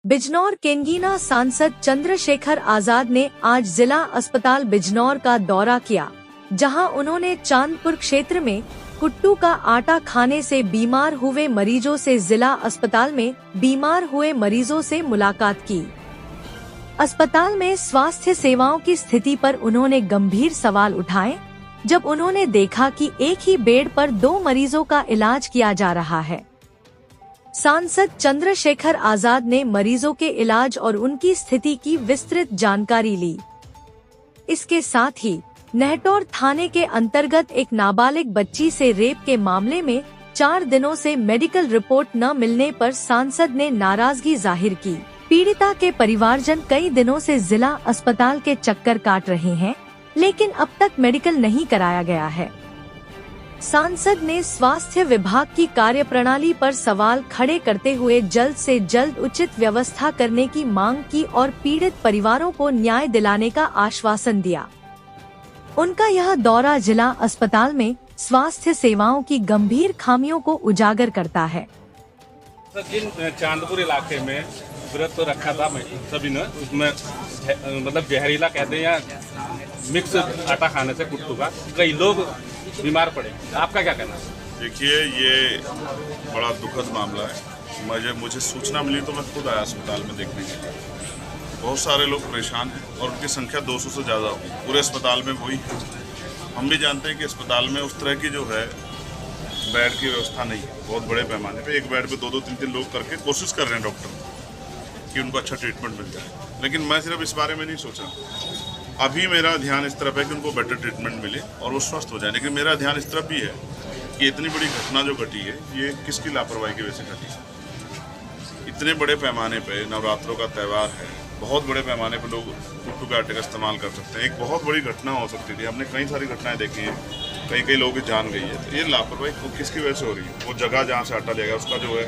बिजनौर केंगीना सांसद चंद्रशेखर आजाद ने आज जिला अस्पताल बिजनौर का दौरा किया, जहां उन्होंने चांदपुर क्षेत्र में कुट्टू का आटा खाने से बीमार हुए मरीजों से जिला अस्पताल में बीमार हुए मरीजों से मुलाकात की। अस्पताल में स्वास्थ्य सेवाओं की स्थिति पर उन्होंने गंभीर सवाल उठाए, जब उन्होंने देखा कि एक ही बेड पर 2 मरीजों का इलाज किया जा रहा है। सांसद चंद्रशेखर आजाद ने मरीजों के इलाज और उनकी स्थिति की विस्तृत जानकारी ली। इसके साथ ही नेहटौर थाने के अंतर्गत एक नाबालिग बच्ची से रेप के मामले में 4 दिनों से मेडिकल रिपोर्ट न मिलने पर सांसद ने नाराजगी जाहिर की। पीड़िता के परिवारजन कई दिनों से जिला अस्पताल के चक्कर काट रहे हैं, लेकिन अब तक मेडिकल नहीं कराया गया है। सांसद ने स्वास्थ्य विभाग की कार्यप्रणाली पर सवाल खड़े करते हुए जल्द से जल्द उचित व्यवस्था करने की मांग की और पीड़ित परिवारों को न्याय दिलाने का आश्वासन दिया। उनका यह दौरा जिला अस्पताल में स्वास्थ्य सेवाओं की गंभीर खामियों को उजागर करता है। जिन चांदपुर इलाके में व्रत रखा था सभी ने, उसमें मतलब जहरीला कहते हैं या मिक्स आटा खाने से कुट्टू का कई लोग बीमार पड़े। आपका क्या कहना है? देखिए, ये बड़ा दुखद मामला है। मुझे सूचना मिली तो मैं खुद आया अस्पताल में देखने के लिए। बहुत सारे लोग परेशान हैं और उनकी संख्या 200 से ज़्यादा होगी पूरे अस्पताल में। वही हम भी जानते हैं कि अस्पताल में उस तरह की जो है बेड की व्यवस्था नहीं है। बहुत बड़े पैमाने पे एक बेड पे 2-2, 3-3 लोग करके कोशिश कर रहे हैं डॉक्टर कि उनको अच्छा ट्रीटमेंट मिल जाए, लेकिन मैं सिर्फ इस बारे में नहीं सोचा। अभी मेरा ध्यान इस तरफ है कि उनको बेटर ट्रीटमेंट मिले और वो स्वस्थ हो जाए, लेकिन मेरा ध्यान इस तरफ भी है कि इतनी बड़ी घटना जो घटी है ये किसकी लापरवाही की वजह से घटी है। इतने बड़े पैमाने पे नवरात्रों का त्यौहार है, बहुत बड़े पैमाने पे लोग कुट्टू के आटे का इस्तेमाल कर सकते हैं। एक बहुत बड़ी घटना हो सकती थी। हमने कई सारी घटनाएं देखी हैं, कई लोगों की जान गई है। तो ये लापरवाही किसकी वजह से हो रही है? वो जगह जहाँ से आटा लिया गया उसका जो है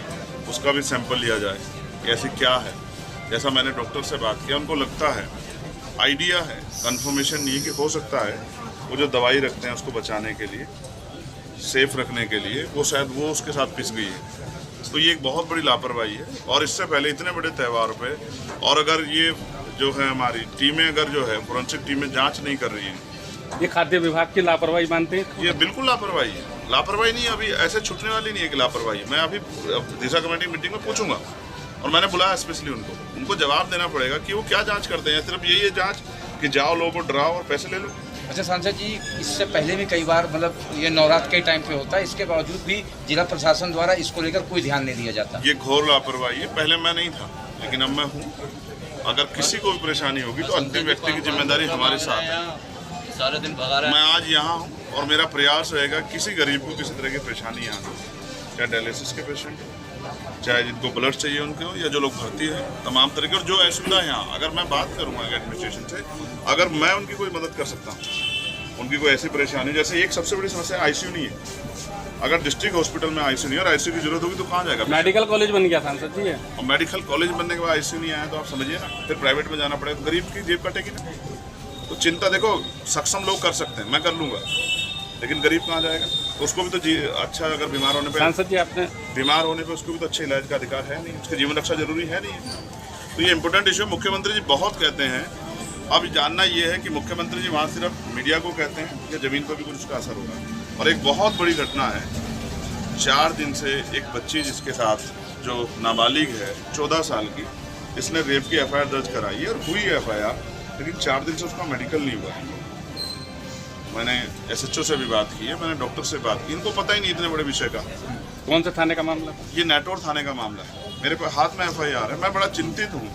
उसका भी सैंपल लिया जाए कि ऐसी क्या है। जैसा मैंने डॉक्टर से बात किया, उनको लगता है, आइडिया है, कंफर्मेशन नहीं है कि हो सकता है वो जो दवाई रखते हैं उसको बचाने के लिए, सेफ रखने के लिए, वो शायद वो उसके साथ पिस गई है। तो ये एक बहुत बड़ी लापरवाही है। और इससे पहले इतने बड़े त्यौहार पे, और अगर ये जो है हमारी टीमें अगर जो है फोरेंसिक टीमें जांच नहीं कर रही हैं, ये खाद्य विभाग की लापरवाही मानते हैं? ये बिल्कुल लापरवाही है। लापरवाही नहीं, अभी ऐसे छूटने वाली नहीं है कि लापरवाही। मैं अभी दिशा कमेटी मीटिंग में पूछूंगा और मैंने बुलाया स्पेशली उनको जवाब देना पड़ेगा कि वो क्या जांच करते हैं। सिर्फ यही है जांच कि जाओ लोगों को डराओ और पैसे ले लो। अच्छा सांसद जी, इससे पहले भी कई बार मतलब ये नवरात्र के टाइम पे होता है, इसके बावजूद भी जिला प्रशासन द्वारा इसको लेकर कोई ध्यान नहीं दिया जाता। ये घोर लापरवाही है। पहले मैं नहीं था, लेकिन अब मैं हूँ। अगर किसी को भी परेशानी होगी तो अंतिम व्यक्ति की जिम्मेदारी हमारे साथ है। सारे दिन भगा रहा है। मैं आज यहाँ हूँ और मेरा प्रयास रहेगा किसी गरीब को किसी तरह की परेशानी यहाँ हो, चाहे डायलिसिस के पेशेंट, चाहे जिनको ब्लड चाहिए उनको, या जो लोग भर्ती हैं, तमाम तरह की। और जो असुविधा है यहाँ, अगर मैं बात करूँगा एडमिनिस्ट्रेशन से, अगर मैं उनकी कोई मदद कर सकता हूँ, उनकी कोई ऐसी परेशानी, जैसे एक सबसे बड़ी समस्या आईसीयू नहीं है। अगर डिस्ट्रिक्ट हॉस्पिटल में आईसीयू नहीं और आईसीयू की जरूरत होगी तो कहाँ जाएगा? मेडिकल कॉलेज बन गया सांसद जी है, और मेडिकल कॉलेज बनने के बाद आईसीयू नहीं आया तो आप समझिए ना, फिर प्राइवेट में जाना पड़ेगा, गरीब की जेब कटेगी ना। तो चिंता देखो, सक्षम लोग कर सकते हैं, मैं कर लूँगा, लेकिन गरीब कहाँ जाएगा? तो उसको भी तो अच्छा, अगर बीमार होने पे सांसद जी आपने बीमार होने पे उसको भी तो अच्छे इलाज का अधिकार है नहीं, उसके जीवन रक्षा जरूरी है नहीं है। तो ये इंपॉर्टेंट इशू। मुख्यमंत्री जी बहुत कहते हैं, अब जानना ये है कि मुख्यमंत्री जी वहाँ सिर्फ मीडिया को कहते हैं या जमीन पर भी कुछ उसका असर होगा। और एक बहुत बड़ी घटना है, 4 दिन से एक बच्ची जिसके साथ जो नाबालिग है 14 साल की, इसने रेप की एफआईआर दर्ज कराई है और हुई एफआईआर, लेकिन 4 दिन से उसका मेडिकल नहीं हुआ है। मैंने एसएचओ से भी बात की है, मैंने डॉक्टर से बात की, इनको पता ही नहीं इतने बड़े विषय का। कौन से थाने का मामला? ये नेहटौर थाने का मामला है। मेरे हाथ में एफआईआर है। मैं बड़ा चिंतित हूँ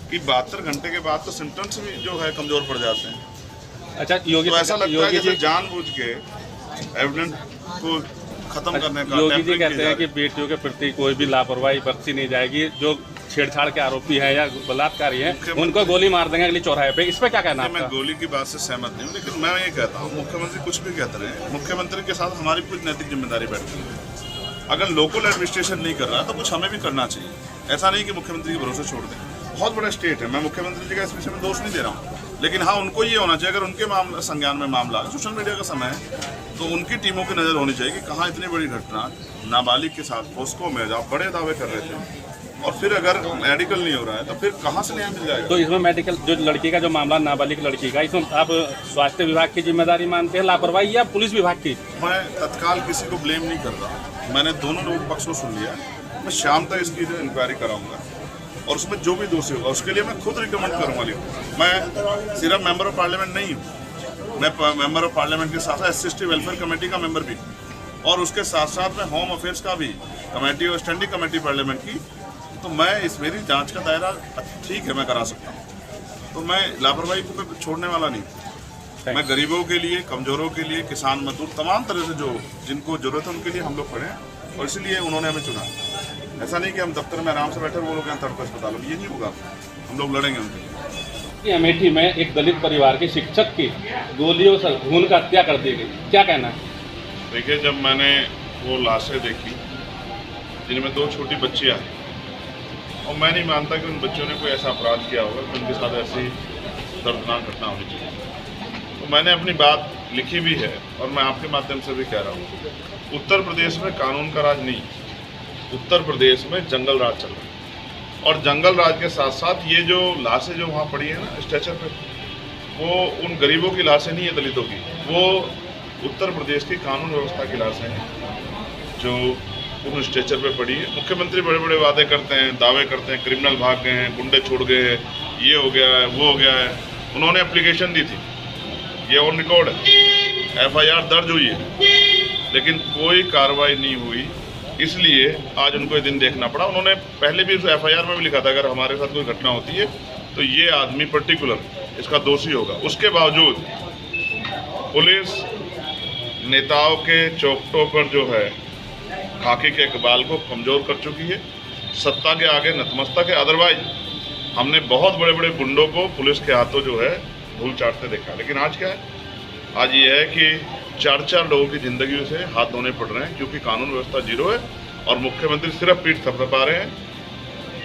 कि 72 घंटे के बाद तो सिम्टम्स भी जो है कमजोर पड़ जाते हैं। अच्छा योगी, तो ऐसा लगता है जैसे जानबूझ के एविडेंस को खत्म करने का। योगी जी कहते हैं कि बेटियों के प्रति कोई भी लापरवाही बरती नहीं जाएगी, जो छेड़छाड़ के आरोपी हैं या बलात्कारी हैं उनको गोली मार देंगे अगली चौराहे पे। इस पे क्या कहना है? मैं गोली की बात से सहमत नहीं हूँ, लेकिन मैं ये कहता हूँ, मुख्यमंत्री कुछ भी कहते रहे, मुख्यमंत्री के साथ हमारी कुछ नैतिक जिम्मेदारी बैठती है। अगर लोकल एडमिनिस्ट्रेशन नहीं कर रहा तो कुछ हमें भी करना चाहिए। ऐसा नहीं कि मुख्यमंत्री के भरोसे छोड़ दें। बहुत बड़ा स्टेट है, मैं मुख्यमंत्री जी का इस विषय में दोष नहीं दे रहा हूँ, लेकिन हाँ, उनको ये होना चाहिए, अगर उनके मामला संज्ञान में मामला है, सोशल मीडिया का समय है, तो उनकी टीमों की नज़र होनी चाहिए कि कहाँ इतनी बड़ी घटना नाबालिग के साथ पॉस्को में आप बड़े दावे कर रहे थे और फिर अगर मेडिकल नहीं हो रहा है तो फिर कहाँ से न्याय मिल जाएगा। तो इसमें मेडिकल जो लड़की का जो मामला नाबालिग लड़की का, इसमें आप स्वास्थ्य विभाग की जिम्मेदारी मानते हैं, लापरवाही या पुलिस विभाग की? मैं तत्काल किसी को ब्लेम नहीं कर रहा, मैंने दोनों लोग पक्ष को सुन लिया, मैं शाम तक इसकी इंक्वायरी कराऊंगा और उसमें जो भी दोषी होगा उसके लिए मैं खुद रिकमेंड करूँगा। मैं सिर्फ मेंबर ऑफ पार्लियामेंट नहीं हूँ, मैं मेंबर ऑफ पार्लियामेंट के साथ साथ SC/ST वेलफेयर कमेटी का मेंबर भी हूँ और उसके साथ साथ मैं होम अफेयर्स का भी कमेटी और स्टैंडिंग कमेटी पार्लियामेंट की, तो मैं इस मेरी जांच का दायरा ठीक है, मैं करा सकता हूँ। तो मैं लापरवाही को छोड़ने वाला नहीं, मैं गरीबों के लिए, कमजोरों के लिए, किसान मजदूर तमाम तरह से जो जिनको जरूरत है उनके लिए हम लोग खड़े हैं और इसलिए उन्होंने हमें चुना। ऐसा नहीं कि हम दफ्तर में आराम से बैठे वो लोग यहाँ तड़प अस्पताल में, ये नहीं होगा, हम लोग लड़ेंगे उनके लिए। अमेठी में एक दलित परिवार के शिक्षक की गोलियों से खून का हत्या कर दी गई, क्या कहना है? देखिए, जब मैंने वो लाशें देखी जिनमें 2 छोटी बच्चियाँ हैं और मैं नहीं मानता कि उन बच्चों ने कोई ऐसा अपराध किया होगा कि उनके साथ ऐसी दर्दनाक घटना होनी चाहिए, तो मैंने अपनी बात लिखी भी है और मैं आपके माध्यम से भी कह रहा हूँ। उत्तर प्रदेश में कानून का राज नहीं, उत्तर प्रदेश में जंगल राज चल रहा है और जंगल राज के साथ साथ ये जो लाशें जो वहाँ पड़ी है ना स्ट्रेचर पे, वो उन गरीबों की लाशें नहीं है, दलितों की, वो उत्तर प्रदेश की कानून व्यवस्था की लाशें हैं जो उन स्ट्रेचर पे पड़ी है। मुख्यमंत्री बड़े बड़े वादे करते हैं, दावे करते हैं, क्रिमिनल भाग गए हैं, गुंडे छोड़ गए हैं, ये हो गया है, वो हो गया है। उन्होंने एप्लीकेशन दी थी, ये ऑन रिकॉर्ड है, FIR दर्ज हुई है, लेकिन कोई कार्रवाई नहीं हुई, इसलिए आज उनको ये दिन देखना पड़ा। उन्होंने पहले भी उस FIR में भी लिखा था अगर हमारे साथ कोई घटना होती है तो ये आदमी पर्टिकुलर इसका दोषी होगा। उसके बावजूद पुलिस नेताओं के चौखटों पर जो है खाकी के इकबाल को कमज़ोर कर चुकी है, सत्ता के आगे नतमस्तक है। अदरवाइज हमने बहुत बड़े बड़े गुंडों को पुलिस के हाथों जो है धूल चाटते देखा, लेकिन आज क्या है, आज ये है कि 4-4 लोगों की ज़िंदगी से हाथ धोने पड़ रहे हैं क्योंकि कानून व्यवस्था जीरो है और मुख्यमंत्री सिर्फ पीठ थपथपा रहे हैं,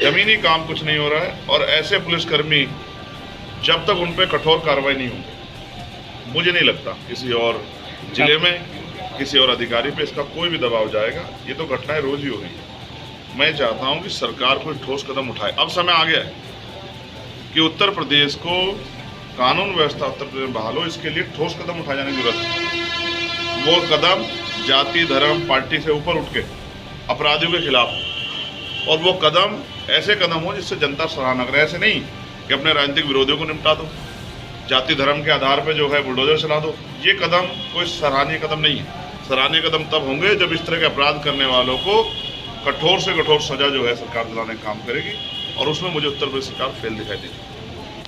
ज़मीनी काम कुछ नहीं हो रहा है। और ऐसे पुलिसकर्मी जब तक उन पर कठोर कार्रवाई नहीं होगी, मुझे नहीं लगता किसी और जिले में किसी और अधिकारी पे इसका कोई भी दबाव जाएगा। ये तो घटनाएं रोज ही हो रही है। मैं चाहता हूं कि सरकार कोई ठोस कदम उठाए। अब समय आ गया है कि उत्तर प्रदेश को कानून व्यवस्था उत्तर प्रदेश में बहाल हो, इसके लिए ठोस कदम उठाए जाने की जरूरत है। वो कदम जाति धर्म पार्टी से ऊपर उठ के अपराधियों के खिलाफ, और वो कदम ऐसे कदम हो जिससे जनता सराहना करे। ऐसे नहीं कि अपने राजनीतिक विरोधियों को निपटा दो, जाति धर्म के आधार पर जो है बुलडोजर चला दो। ये कदम कोई सराहनीय कदम नहीं है। सराहनीय कदम तब होंगे जब इस तरह के अपराध करने वालों को कठोर से कठोर सजा जो है सरकार दिलाने का काम करेगी, और उसमें मुझे उत्तर प्रदेश सरकार फेल दिखाई देगी।